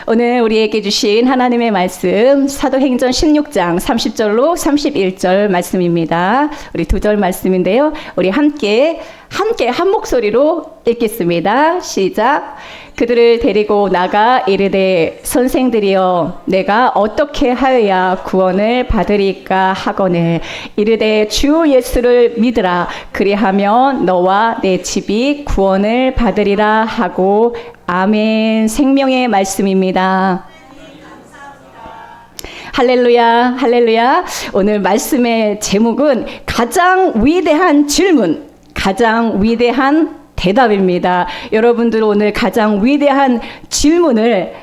오늘 우리에게 주신 하나님의 말씀 사도행전 16장 30절로 31절 말씀입니다. 우리 두 절 말씀인데요. 우리 함께 한 목소리로 읽겠습니다. 시작. 그들을 데리고 나가 이르되 선생들이여 내가 어떻게 하여야 구원을 받으리까 하거늘 이르되 주 예수를 믿으라 그리하면 너와 내 집이 구원을 받으리라 하고 아멘. 생명의 말씀입니다. 할렐루야, 할렐루야. 오늘 말씀의 제목은 가장 위대한 질문, 가장 위대한 대답입니다. 여러분들 오늘 가장 위대한 질문을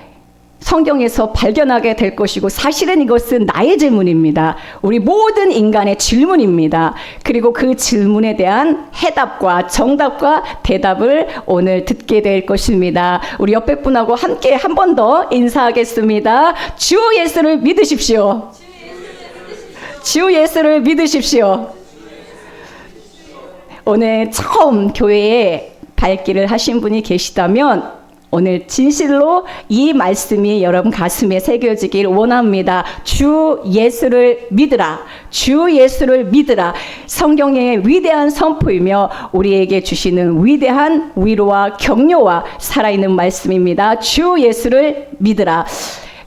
성경에서 발견하게 될 것이고 사실은 이것은 나의 질문입니다. 우리 모든 인간의 질문입니다. 그리고 그 질문에 대한 해답과 정답과 대답을 오늘 듣게 될 것입니다. 우리 옆에 분하고 함께 한 번 더 인사하겠습니다. 주 예수를 믿으십시오. 주 예수를 믿으십시오. 오늘 처음 교회에 발길을 하신 분이 계시다면 오늘 진실로 이 말씀이 여러분 가슴에 새겨지길 원합니다. 주 예수를 믿으라. 주 예수를 믿으라. 성경의 위대한 선포이며 우리에게 주시는 위대한 위로와 격려와 살아있는 말씀입니다. 주 예수를 믿으라.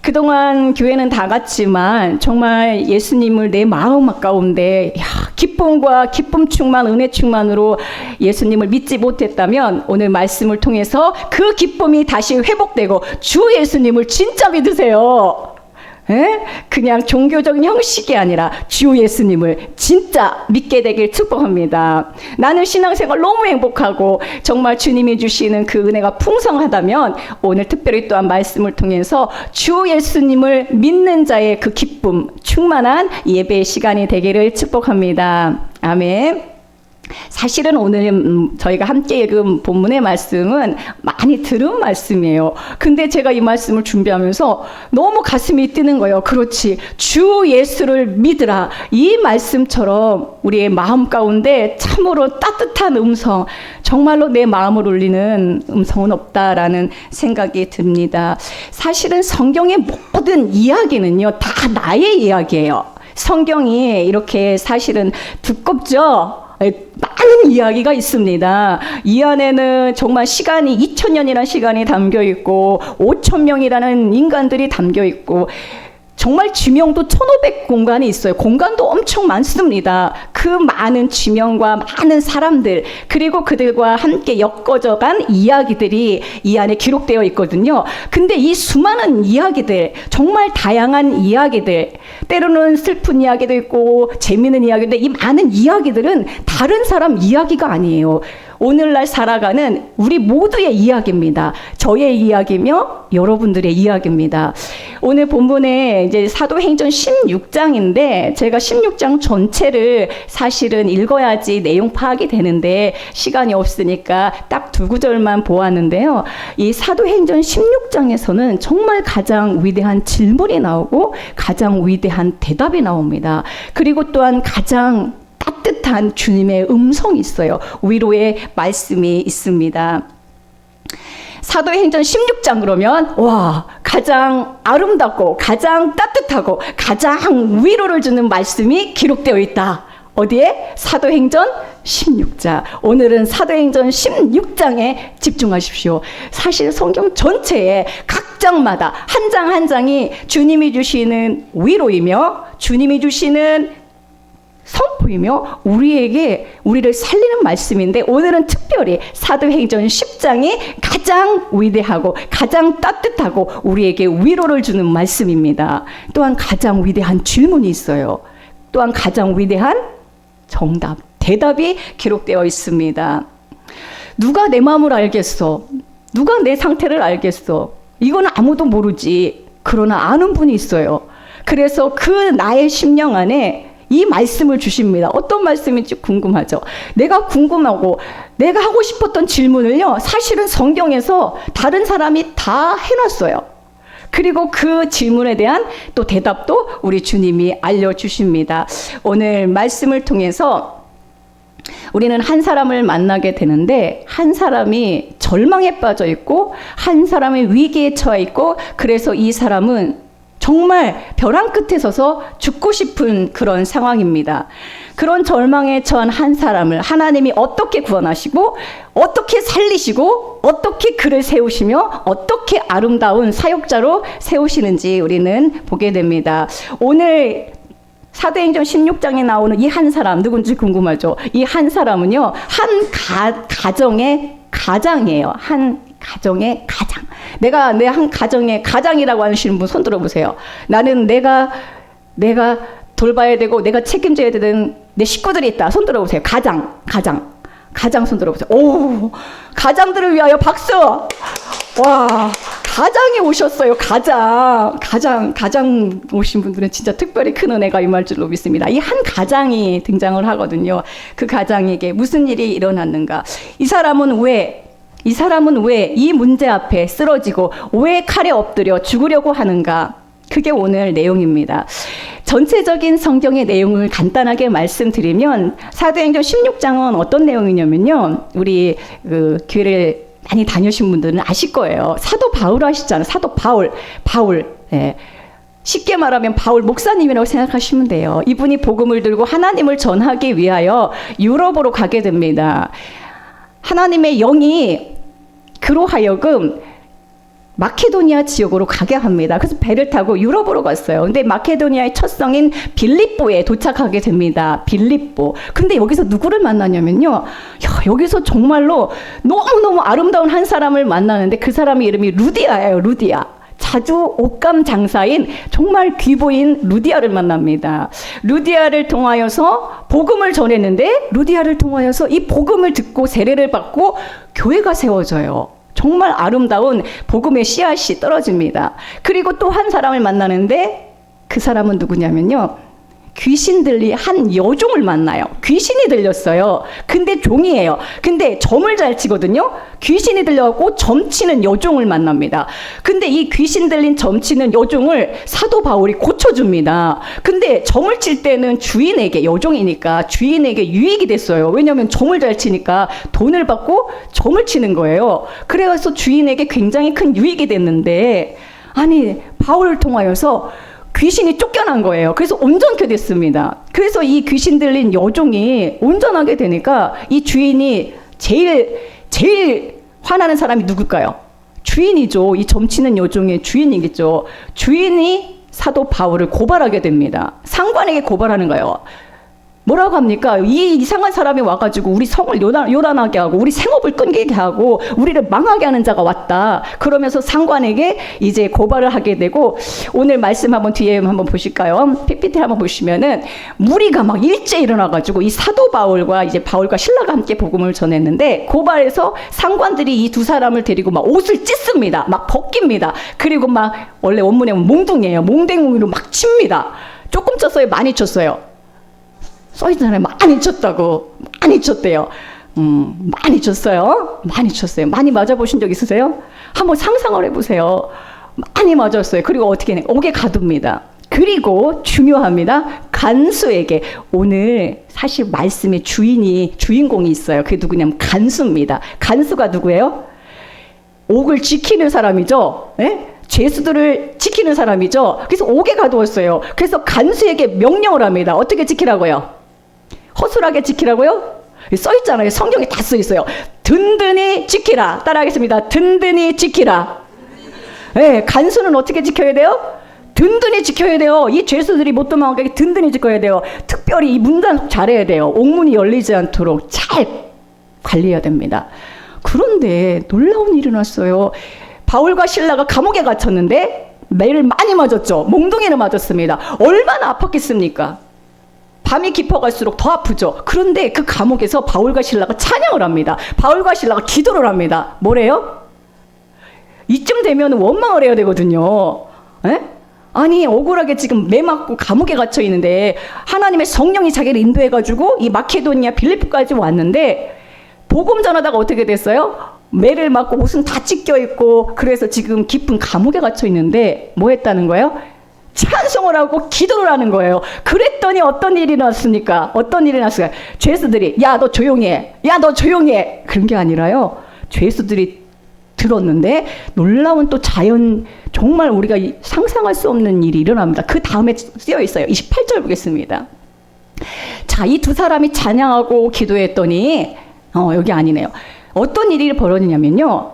그동안 교회는 다 갔지만 정말 예수님을 내 마음 가운데 기쁨과 기쁨 충만 은혜 충만으로 예수님을 믿지 못했다면 오늘 말씀을 통해서 그 기쁨이 다시 회복되고 주 예수님을 진짜 믿으세요. 그냥 종교적인 형식이 아니라 주 예수님을 진짜 믿게 되길 축복합니다. 나는 신앙생활 너무 행복하고 정말 주님이 주시는 그 은혜가 풍성하다면 오늘 특별히 또한 말씀을 통해서 주 예수님을 믿는 자의 그 기쁨 충만한 예배의 시간이 되기를 축복합니다. 아멘. 사실은 오늘 저희가 함께 읽은 본문의 말씀은 많이 들은 말씀이에요. 근데 제가 이 말씀을 준비하면서 너무 가슴이 뛰는 거예요. 그렇지. 주 예수를 믿으라. 이 말씀처럼 우리의 마음 가운데 참으로 따뜻한 음성, 정말로 내 마음을 울리는 음성은 없다라는 생각이 듭니다. 사실은 성경의 모든 이야기는요, 다 나의 이야기예요. 성경이 이렇게 사실은 두껍죠? 많은 이야기가 있습니다. 이 안에는 정말 시간이 2000년이라는 시간이 담겨 있고 5000명이라는 인간들이 담겨 있고 정말 지명도 1500 공간이 있어요. 공간도 엄청 많습니다. 그 많은 지명과 많은 사람들 그리고 그들과 함께 엮어져간 이야기들이 이 안에 기록되어 있거든요. 근데 이 수많은 이야기들 정말 다양한 이야기들 때로는 슬픈 이야기도 있고 재미있는 이야기인데 이 많은 이야기들은 다른 사람 이야기가 아니에요. 오늘날 살아가는 우리 모두의 이야기입니다. 저의 이야기며 여러분들의 이야기입니다. 오늘 본문에 이제 사도행전 16장인데 제가 16장 전체를 사실은 읽어야지 내용 파악이 되는데 시간이 없으니까 딱 두 구절만 보았는데요. 이 사도행전 16장에서는 정말 가장 위대한 질문이 나오고 가장 위대한 대답이 나옵니다. 그리고 또한 가장 따뜻한 주님의 음성이 있어요. 위로의 말씀이 있습니다. 사도행전 16장 그러면 가장 아름답고 가장 따뜻하고 가장 위로를 주는 말씀이 기록되어 있다. 어디에? 사도행전 16장. 오늘은 사도행전 16장에 집중하십시오. 사실 성경 전체에 각 장마다 한 장 한 장이 주님이 주시는 위로이며 주님이 주시는 선포이며 우리를 살리는 말씀인데 오늘은 특별히 사도행전 10장이 가장 위대하고 가장 따뜻하고 우리에게 위로를 주는 말씀입니다. 또한 가장 위대한 질문이 있어요. 또한 가장 위대한 정답, 대답이 기록되어 있습니다. 누가 내 마음을 알겠어? 누가 내 상태를 알겠어? 이건 아무도 모르지. 그러나 아는 분이 있어요. 그래서 그 나의 심령 안에 이 말씀을 주십니다. 어떤 말씀인지 궁금하죠? 내가 궁금하고 내가 하고 싶었던 질문을요, 사실은 성경에서 다른 사람이 다 해놨어요. 그리고 그 질문에 대한 또 대답도 우리 주님이 알려주십니다. 오늘 말씀을 통해서 우리는 한 사람을 만나게 되는데 한 사람이 절망에 빠져 있고 한 사람이 위기에 처해 있고 그래서 이 사람은 정말 벼랑 끝에 서서 죽고 싶은 그런 상황입니다. 그런 절망에 처한 한 사람을 하나님이 어떻게 구원하시고 어떻게 살리시고 어떻게 그를 세우시며 어떻게 아름다운 사역자로 세우시는지 우리는 보게 됩니다. 오늘 사도행전 16장에 나오는 이 한 사람 누군지 궁금하죠? 이 한 사람은요, 한 가정의 가장이에요. 한 가정의 가장. 내가 내 한 가정의 가장이라고 하시는 분 손 들어보세요. 나는 내가 돌봐야 되고 내가 책임져야 되는 내 식구들이 있다. 손 들어보세요. 가장 손 들어보세요. 오, 가장들을 위하여 박수. 와, 가장이 오셨어요. 가장 오신 분들은 진짜 특별히 큰 은혜가 임할 줄로 믿습니다. 이 한 가장이 등장을 하거든요. 그 가장에게 무슨 일이 일어났는가? 이 사람은 왜 이 문제 앞에 쓰러지고 왜 칼에 엎드려 죽으려고 하는가? 그게 오늘 내용입니다. 전체적인 성경의 내용을 간단하게 말씀드리면 사도행전 16장은 어떤 내용이냐면요. 우리 교회를 많이 다녀오신 분들은 아실 거예요. 사도 바울 아시잖아요. 사도 바울. 예. 쉽게 말하면 바울 목사님이라고 생각하시면 돼요. 이분이 복음을 들고 하나님을 전하기 위하여 유럽으로 가게 됩니다. 하나님의 영이 그로 하여금 마케도니아 지역으로 가게 합니다. 그래서 배를 타고 유럽으로 갔어요. 근데 마케도니아의 첫 성인 빌립보에 도착하게 됩니다. 빌립보. 근데 여기서 누구를 만나냐면요. 여기서 정말로 너무너무 아름다운 한 사람을 만나는데 그 사람의 이름이 루디아예요. 루디아. 자주 옷감 장사인 정말 귀보인 루디아를 만납니다. 루디아를 통하여서 복음을 전했는데 루디아를 통하여서 이 복음을 듣고 세례를 받고 교회가 세워져요. 정말 아름다운 복음의 씨앗이 떨어집니다. 그리고 또 한 사람을 만나는데 그 사람은 누구냐면요. 귀신 들린 한 여종을 만나요. 귀신이 들렸어요. 근데 종이에요. 근데 점을 잘 치거든요. 귀신이 들려갖고 점치는 여종을 만납니다. 근데 이 귀신 들린 점치는 여종을 사도 바울이 고쳐줍니다. 근데 점을 칠 때는 주인에게, 여종이니까 주인에게 유익이 됐어요. 왜냐하면 점을 잘 치니까 돈을 받고 점을 치는 거예요. 그래서 주인에게 굉장히 큰 유익이 됐는데, 아니 바울을 통하여서 귀신이 쫓겨난 거예요. 그래서 온전케 됐습니다. 그래서 이 귀신 들린 여종이 온전하게 되니까 이 주인이 제일 화나는 사람이 누굴까요? 주인이죠. 이 점치는 여종의 주인이겠죠. 주인이 사도 바울을 고발하게 됩니다. 상관에게 고발하는 거예요. 뭐라고 합니까? 이 이상한 사람이 와가지고 우리 성을 요란하게 하고 우리 생업을 끊기게 하고 우리를 망하게 하는 자가 왔다. 그러면서 상관에게 이제 고발을 하게 되고, 오늘 말씀 한번 뒤에 한번 보실까요? PPT 한번 보시면은 무리가 막 일제 일어나가지고 이 사도 바울과 이제 바울과 실라가 함께 복음을 전했는데, 고발해서 상관들이 이 두 사람을 데리고 막 옷을 찢습니다. 막 벗깁니다. 그리고 막 원래 원문에 몽둥이에요. 몽댕이로 막 칩니다. 조금 쳤어요? 많이 쳤어요? 써있잖아요. 많이 쳤다고. 많이 쳤대요. 많이 쳤어요. 많이 쳤어요. 많이 맞아보신 적 있으세요? 한번 상상을 해보세요. 많이 맞았어요. 그리고 어떻게 해요? 옥에 가둡니다. 그리고 중요합니다. 간수에게, 오늘 사실 말씀의 주인공이 있어요. 그게 누구냐면 간수입니다. 간수가 누구예요? 옥을 지키는 사람이죠. 예? 죄수들을 지키는 사람이죠. 그래서 옥에 가두었어요. 그래서 간수에게 명령을 합니다. 어떻게 지키라고요? 허술하게 지키라고요? 써있잖아요. 성경에 다 써있어요. 든든히 지키라. 따라하겠습니다. 든든히 지키라. 네, 간수는 어떻게 지켜야 돼요? 든든히 지켜야 돼요. 이 죄수들이 못 도망가게 든든히 지켜야 돼요. 특별히 이 문단속 잘해야 돼요. 옥문이 열리지 않도록 잘 관리해야 됩니다. 그런데 놀라운 일이 났어요. 바울과 실라가 감옥에 갇혔는데 매를 많이 맞았죠. 몽둥이를 맞았습니다. 얼마나 아팠겠습니까? 밤이 깊어갈수록 더 아프죠. 그런데 그 감옥에서 바울과 실라가 찬양을 합니다. 바울과 실라가 기도를 합니다. 뭐래요? 이쯤 되면 원망을 해야 되거든요. 에? 아니 억울하게 지금 매 맞고 감옥에 갇혀 있는데 하나님의 성령이 자기를 인도해가지고 이 마케도니아 빌립보까지 왔는데, 복음 전하다가 어떻게 됐어요? 매를 맞고 옷은 다 찢겨 있고, 그래서 지금 깊은 감옥에 갇혀 있는데 뭐 했다는 거예요? 찬송을 하고 기도를 하는 거예요. 그랬더니 어떤 일이 났습니까? 어떤 일이 났어요? 죄수들이 야 너 조용해, 야 너 조용해, 그런 게 아니라요, 죄수들이 들었는데 놀라운 또 자연, 정말 우리가 상상할 수 없는 일이 일어납니다. 그 다음에 쓰여 있어요. 28절 보겠습니다. 자, 이 두 사람이 찬양하고 기도했더니 여기 아니네요. 어떤 일이 벌어지냐면요,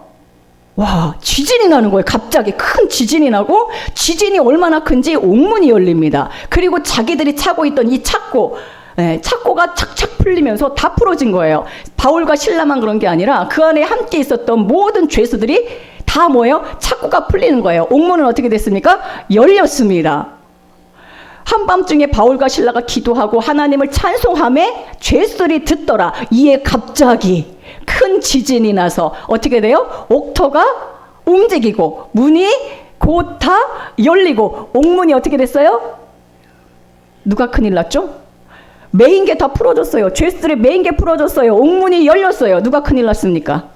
와, 지진이 나는 거예요. 갑자기 큰 지진이 나고, 지진이 얼마나 큰지 옥문이 열립니다. 그리고 자기들이 차고 있던 이 착고가 착착 풀리면서 다 풀어진 거예요. 바울과 실라만 그런 게 아니라 그 안에 함께 있었던 모든 죄수들이 다 뭐예요? 착고가 풀리는 거예요. 옥문은 어떻게 됐습니까? 열렸습니다. 한밤중에 바울과 실라가 기도하고 하나님을 찬송하며 죄수들이 듣더라. 이에 갑자기 큰 지진이 나서 어떻게 돼요? 옥터가 움직이고 문이 곧 다 열리고, 옥문이 어떻게 됐어요? 누가 큰일 났죠? 메인게 다 풀어졌어요. 죄수들의 메인게 풀어졌어요. 옥문이 열렸어요. 누가 큰일 났습니까?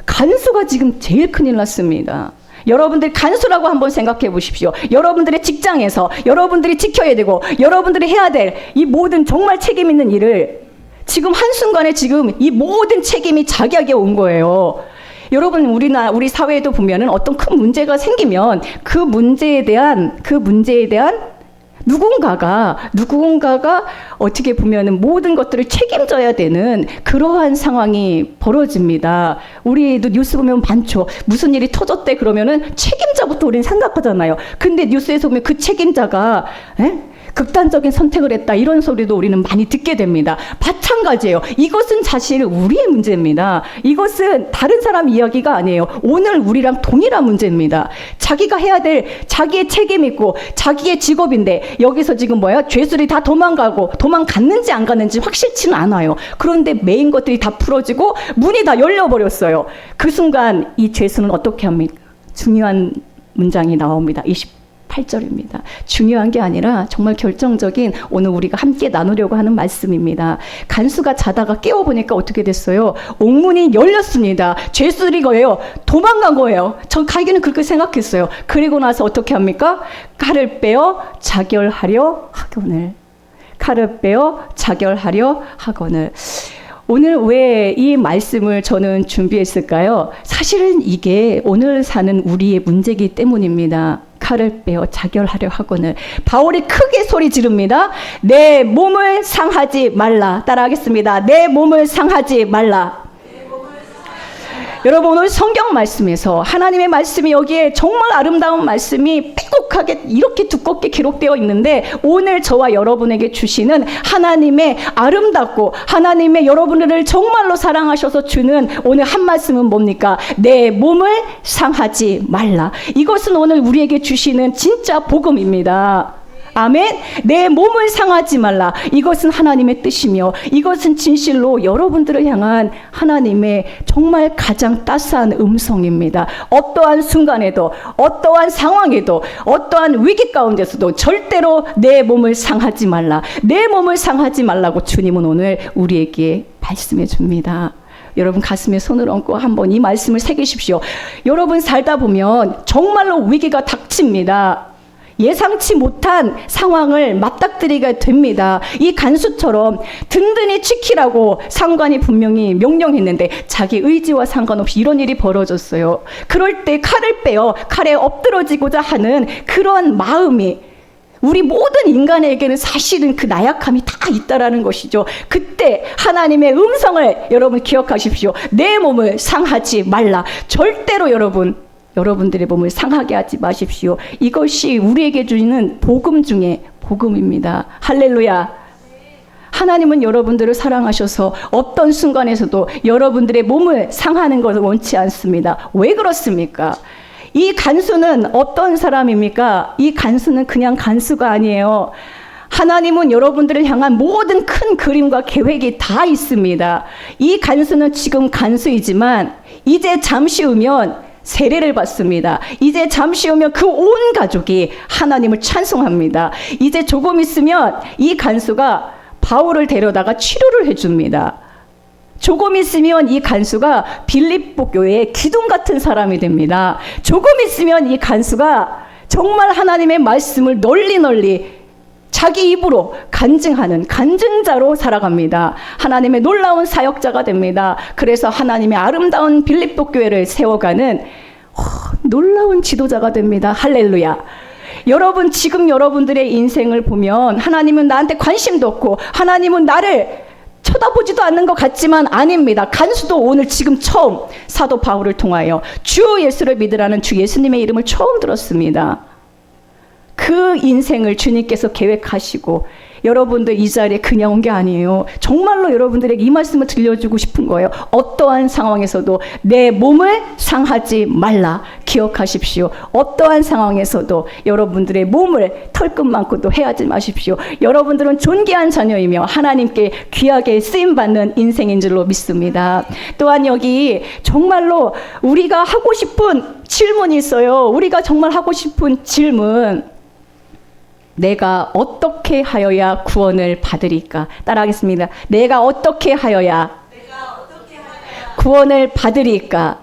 간수가 지금 제일 큰일 났습니다. 여러분들 간수라고 한번 생각해 보십시오. 여러분들의 직장에서 여러분들이 지켜야 되고 여러분들이 해야 될 이 모든 정말 책임 있는 일을 지금 한순간에 지금 이 모든 책임이 자기에게 온 거예요. 여러분, 우리 사회에도 보면은 어떤 큰 문제가 생기면 그 문제에 대한 누군가가 어떻게 보면은 모든 것들을 책임져야 되는 그러한 상황이 벌어집니다. 우리도 뉴스 보면 많죠. 무슨 일이 터졌대 그러면은 책임자부터 우리는 생각하잖아요. 근데 뉴스에서 보면 그 책임자가 극단적인 선택을 했다, 이런 소리도 우리는 많이 듣게 됩니다. 마찬가지예요. 이것은 사실 우리의 문제입니다. 이것은 다른 사람 이야기가 아니에요. 오늘 우리랑 동일한 문제입니다. 자기가 해야 될 자기의 책임 있고 자기의 직업인데, 여기서 지금 죄수들이 다 도망갔는지 안 갔는지 확실치는 않아요. 그런데 메인 것들이 다 풀어지고 문이 다 열려버렸어요. 그 순간 이 죄수는 어떻게 합니까? 중요한 문장이 나옵니다. 28절입니다. 중요한 게 아니라 정말 결정적인, 오늘 우리가 함께 나누려고 하는 말씀입니다. 간수가 자다가 깨워보니까 어떻게 됐어요? 옥문이 열렸습니다. 죄수들이 도망간 거예요. 전 가기는 그렇게 생각했어요. 그리고 나서 어떻게 합니까? 칼을 빼어 자결하려 하거늘. 오늘 왜 이 말씀을 저는 준비했을까요? 사실은 이게 오늘 사는 우리의 문제이기 때문입니다. 칼을 빼어 자결하려 하거늘. 바울이 크게 소리 지릅니다. 내 몸을 상하지 말라. 따라하겠습니다. 내 몸을 상하지 말라. 여러분, 오늘 성경 말씀에서 하나님의 말씀이 여기에 정말 아름다운 말씀이 빼곡하게 이렇게 두껍게 기록되어 있는데, 오늘 저와 여러분에게 주시는 하나님의 아름답고 하나님의 여러분들을 정말로 사랑하셔서 주는 오늘 한 말씀은 뭡니까? 내 몸을 상하지 말라. 이것은 오늘 우리에게 주시는 진짜 복음입니다. 아멘. 내 몸을 상하지 말라. 이것은 하나님의 뜻이며, 이것은 진실로 여러분들을 향한 하나님의 정말 가장 따스한 음성입니다. 어떠한 순간에도, 어떠한 상황에도, 어떠한 위기 가운데서도 절대로 내 몸을 상하지 말라. 내 몸을 상하지 말라고 주님은 오늘 우리에게 말씀해 줍니다. 여러분, 가슴에 손을 얹고 한번 이 말씀을 새기십시오. 여러분, 살다 보면 정말로 위기가 닥칩니다. 예상치 못한 상황을 맞닥뜨리게 됩니다. 이 간수처럼 든든히 지키라고 상관이 분명히 명령했는데 자기 의지와 상관없이 이런 일이 벌어졌어요. 그럴 때 칼을 빼어 칼에 엎드러지고자 하는 그런 마음이 우리 모든 인간에게는 사실은 그 나약함이 다 있다라는 것이죠. 그때 하나님의 음성을 여러분 기억하십시오. 내 몸을 상하지 말라. 절대로 여러분들의 몸을 상하게 하지 마십시오. 이것이 우리에게 주는 복음 중에 복음입니다. 할렐루야. 하나님은 여러분들을 사랑하셔서 어떤 순간에서도 여러분들의 몸을 상하는 것을 원치 않습니다. 왜 그렇습니까? 이 간수는 어떤 사람입니까? 이 간수는 그냥 간수가 아니에요. 하나님은 여러분들을 향한 모든 큰 그림과 계획이 다 있습니다. 이 간수는 지금 간수이지만 이제 잠시 후면 세례를 받습니다. 이제 잠시 후면 그 온 가족이 하나님을 찬송합니다. 이제 조금 있으면 이 간수가 바울을 데려다가 치료를 해줍니다. 조금 있으면 이 간수가 빌립보 교회의 기둥 같은 사람이 됩니다. 조금 있으면 이 간수가 정말 하나님의 말씀을 널리 자기 입으로 간증하는 간증자로 살아갑니다. 하나님의 놀라운 사역자가 됩니다. 그래서 하나님의 아름다운 빌립보 교회를 세워가는 놀라운 지도자가 됩니다. 할렐루야. 여러분, 지금 여러분들의 인생을 보면 하나님은 나한테 관심도 없고 하나님은 나를 쳐다보지도 않는 것 같지만 아닙니다. 간수도 오늘 지금 처음 사도 바울을 통하여 주 예수를 믿으라는 주 예수님의 이름을 처음 들었습니다. 그 인생을 주님께서 계획하시고 여러분들 이 자리에 그냥 온 게 아니에요. 정말로 여러분들에게 이 말씀을 들려주고 싶은 거예요. 어떠한 상황에서도 내 몸을 상하지 말라. 기억하십시오. 어떠한 상황에서도 여러분들의 몸을 털끝만큼도 해하지 마십시오. 여러분들은 존귀한 자녀이며 하나님께 귀하게 쓰임받는 인생인 줄로 믿습니다. 또한 여기 정말로 우리가 하고 싶은 질문이 있어요. 우리가 정말 하고 싶은 질문. 내가 어떻게 하여야 구원을 받으리까? 따라하겠습니다. 내가 어떻게 하여야 구원을 받으리까?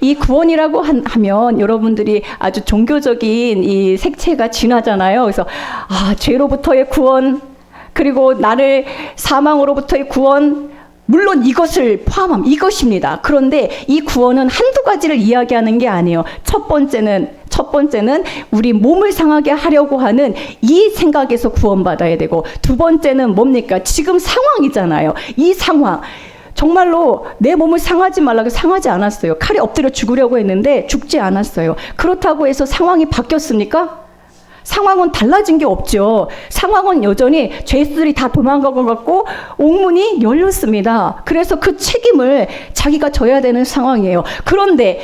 이 구원이라고 하면 여러분들이 아주 종교적인 이 색채가 진하잖아요. 그래서 죄로부터의 구원, 그리고 나를 사망으로부터의 구원, 물론 이것을 포함함, 이것입니다. 그런데 이 구원은 한두 가지를 이야기하는 게 아니에요. 첫 번째는 우리 몸을 상하게 하려고 하는 이 생각에서 구원받아야 되고, 두 번째는 뭡니까? 지금 상황이잖아요. 이 상황. 정말로 내 몸을 상하지 말라고 상하지 않았어요. 칼에 엎드려 죽으려고 했는데 죽지 않았어요. 그렇다고 해서 상황이 바뀌었습니까? 상황은 달라진 게 없죠. 상황은 여전히 죄수들이 다 도망가고 갔고 옥문이 열렸습니다. 그래서 그 책임을 자기가 져야 되는 상황이에요. 그런데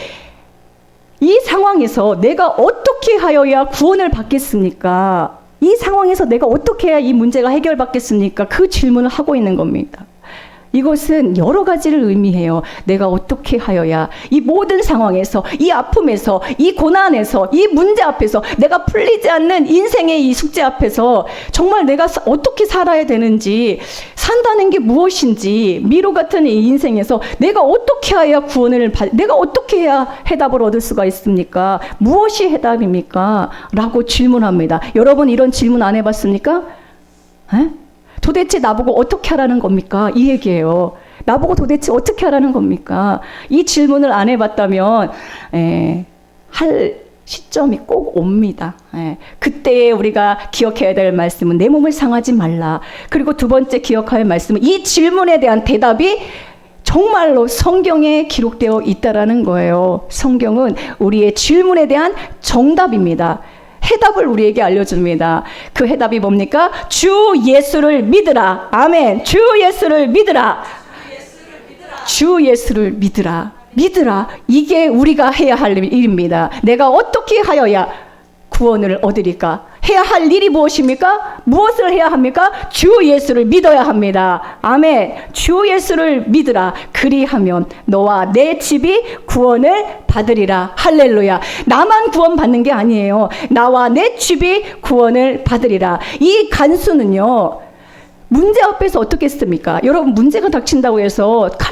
이 상황에서 내가 어떻게 하여야 구원을 받겠습니까? 이 상황에서 내가 어떻게 해야 이 문제가 해결받겠습니까? 그 질문을 하고 있는 겁니다. 이것은 여러 가지를 의미해요. 내가 어떻게 하여야 이 모든 상황에서, 이 아픔에서, 이 고난에서, 이 문제 앞에서, 내가 풀리지 않는 인생의 이 숙제 앞에서 정말 내가 어떻게 살아야 되는지, 산다는 게 무엇인지, 미로 같은 이 인생에서 내가 어떻게 해야 구원을 내가 어떻게 해야 해답을 얻을 수가 있습니까? 무엇이 해답입니까? 라고 질문합니다. 여러분 이런 질문 안 해봤습니까? 에? 도대체 나보고 어떻게 하라는 겁니까? 이 얘기예요. 나보고 도대체 어떻게 하라는 겁니까? 이 질문을 안 해봤다면 할 시점이 꼭 옵니다. 그때 우리가 기억해야 될 말씀은 내 몸을 상하지 말라. 그리고 두 번째 기억할 말씀은 이 질문에 대한 대답이 정말로 성경에 기록되어 있다라는 거예요. 성경은 우리의 질문에 대한 정답입니다. 해답을 우리에게 알려줍니다. 그 해답이 뭡니까? 주 예수를 믿으라. 아멘. 주 예수를 믿으라. 주 예수를 믿으라. 믿으라. 이게 우리가 해야 할 일입니다. 내가 어떻게 하여야 구원을 얻으리까? 해야 할 일이 무엇입니까? 무엇을 해야 합니까? 주 예수를 믿어야 합니다. 아멘. 주 예수를 믿으라. 그리하면 너와 내 집이 구원을 받으리라. 할렐루야. 나만 구원받는 게 아니에요. 나와 내 집이 구원을 받으리라. 이 간수는요, 문제 앞에서 어떻게 했습니까? 여러분, 문제가 닥친다고 해서 다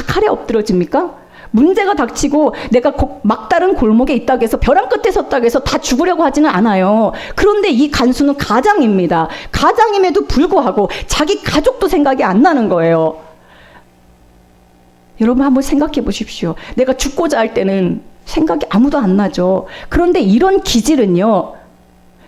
칼에 엎드러집니까? 문제가 닥치고 내가 막다른 골목에 있다고 해서 벼랑 끝에 섰다고 해서 다 죽으려고 하지는 않아요. 그런데 이 간수는 가장입니다. 가장임에도 불구하고 자기 가족도 생각이 안 나는 거예요. 여러분 한번 생각해 보십시오. 내가 죽고자 할 때는 생각이 아무도 안 나죠. 그런데 이런 기질은요,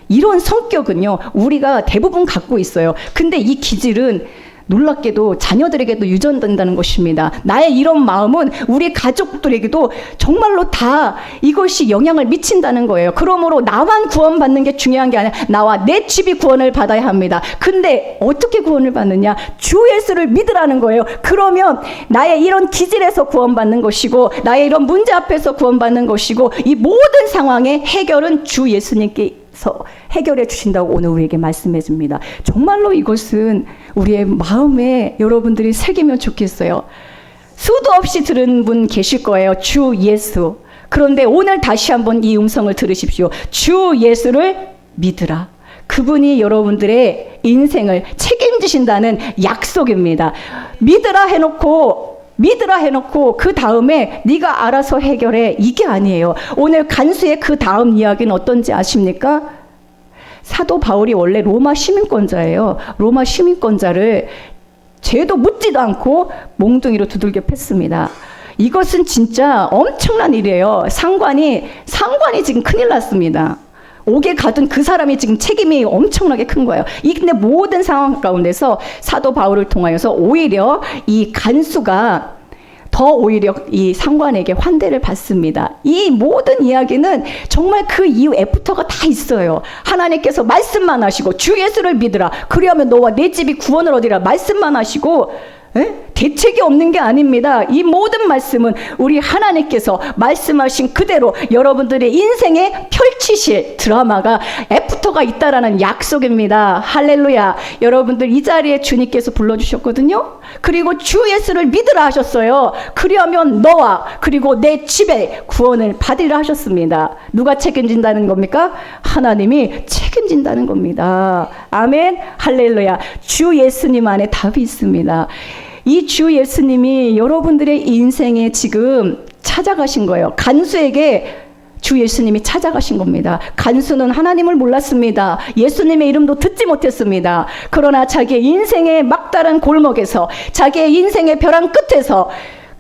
이런 성격은요, 우리가 대부분 갖고 있어요. 근데 이 기질은 놀랍게도 자녀들에게도 유전된다는 것입니다. 나의 이런 마음은 우리 가족들에게도 정말로 다 이것이 영향을 미친다는 거예요. 그러므로 나만 구원받는 게 중요한 게 아니라 나와 내 집이 구원을 받아야 합니다. 근데 어떻게 구원을 받느냐? 주 예수를 믿으라는 거예요. 그러면 나의 이런 기질에서 구원받는 것이고, 나의 이런 문제 앞에서 구원받는 것이고, 이 모든 상황의 해결은 주 예수님께 해결해 주신다고 오늘 우리에게 말씀해 줍니다. 정말로 이것은 우리의 마음에 여러분들이 새기면 좋겠어요. 수도 없이 들은 분 계실 거예요. 주 예수. 그런데 오늘 다시 한번 이 음성을 들으십시오. 주 예수를 믿으라. 그분이 여러분들의 인생을 책임지신다는 약속입니다. 믿으라 해놓고 믿으라 해놓고 그 다음에 네가 알아서 해결해, 이게 아니에요. 오늘 간수의 그 다음 이야기는 어떤지 아십니까? 사도 바울이 원래 로마 시민권자예요. 로마 시민권자를 죄도 묻지도 않고 몽둥이로 두들겨 팼습니다. 이것은 진짜 엄청난 일이에요. 상관이 지금 큰일 났습니다. 옥에 가둔 그 사람이 지금 책임이 엄청나게 큰 거예요. 근데 모든 상황 가운데서 사도 바울을 통하여서 오히려 이 간수가 더 오히려 이 상관에게 환대를 받습니다. 이 모든 이야기는 정말 그 이후 애프터가 다 있어요. 하나님께서 말씀만 하시고 주 예수를 믿으라. 그리하면 너와 내 집이 구원을 얻으리라. 말씀만 하시고 대책이 없는 게 아닙니다. 이 모든 말씀은 우리 하나님께서 말씀하신 그대로 여러분들의 인생에 펼치실 드라마가 애프터가 있다라는 약속입니다. 할렐루야. 여러분들 이 자리에 주님께서 불러주셨거든요. 그리고 주 예수를 믿으라 하셨어요. 그리하면 너와 그리고 내 집에 구원을 받으리라 하셨습니다. 누가 책임진다는 겁니까? 하나님이 책임진다는 겁니다. 아멘. 할렐루야. 주 예수님 안에 답이 있습니다. 이 주 예수님이 여러분들의 인생에 지금 찾아가신 거예요. 간수에게 주 예수님이 찾아가신 겁니다. 간수는 하나님을 몰랐습니다. 예수님의 이름도 듣지 못했습니다. 그러나 자기의 인생의 막다른 골목에서, 자기의 인생의 벼랑 끝에서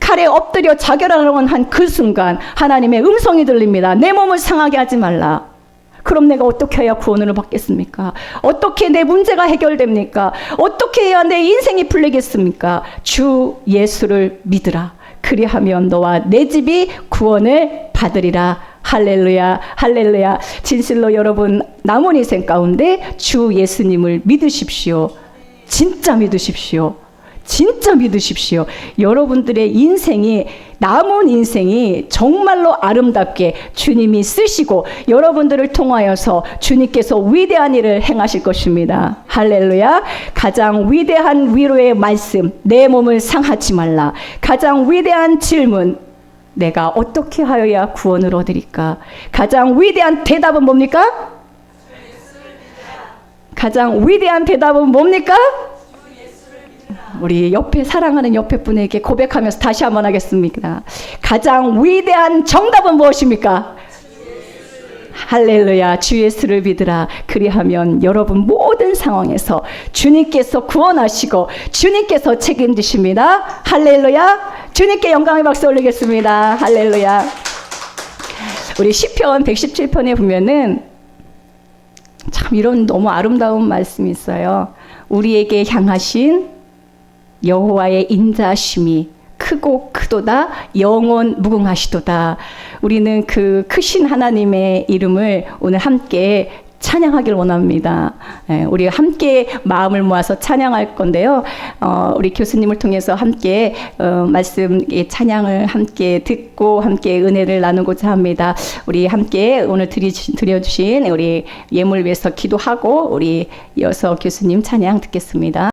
칼에 엎드려 자결하려고 한 그 순간 하나님의 음성이 들립니다. 내 몸을 상하게 하지 말라. 그럼 내가 어떻게 해야 구원을 받겠습니까? 어떻게 내 문제가 해결됩니까? 어떻게 해야 내 인생이 풀리겠습니까? 주 예수를 믿으라. 그리하면 너와 내 집이 구원을 받으리라. 할렐루야, 할렐루야. 진실로 여러분, 남은 인생 가운데 주 예수님을 믿으십시오. 진짜 믿으십시오. 진짜 믿으십시오. 여러분들의 인생이, 남은 인생이 정말로 아름답게 주님이 쓰시고 여러분들을 통하여서 주님께서 위대한 일을 행하실 것입니다. 할렐루야. 가장 위대한 위로의 말씀, 내 몸을 상하지 말라. 가장 위대한 질문, 내가 어떻게 하여야 구원을 얻으리까? 가장 위대한 대답은 뭡니까? 가장 위대한 대답은 뭡니까? 우리 옆에 사랑하는 옆에 분에게 고백하면서 다시 한번 하겠습니다. 가장 위대한 정답은 무엇입니까? 할렐루야. 주 예수를 믿으라. 그리하면 여러분 모든 상황에서 주님께서 구원하시고 주님께서 책임지십니다. 할렐루야. 주님께 영광의 박수 올리겠습니다. 할렐루야. 우리 시편 117편에 보면은 참 이런 너무 아름다운 말씀이 있어요. 우리에게 향하신 여호와의 인자심이 크고 크도다, 영원 무궁하시도다. 우리는 그 크신 하나님의 이름을 오늘 함께 찬양하길 원합니다. 우리 함께 마음을 모아서 찬양할 건데요. 우리 교수님을 통해서 함께 말씀 찬양을 함께 듣고 함께 은혜를 나누고자 합니다. 우리 함께 오늘 드려주신 우리 예물 위해서 기도하고 우리 이어서 교수님 찬양 듣겠습니다.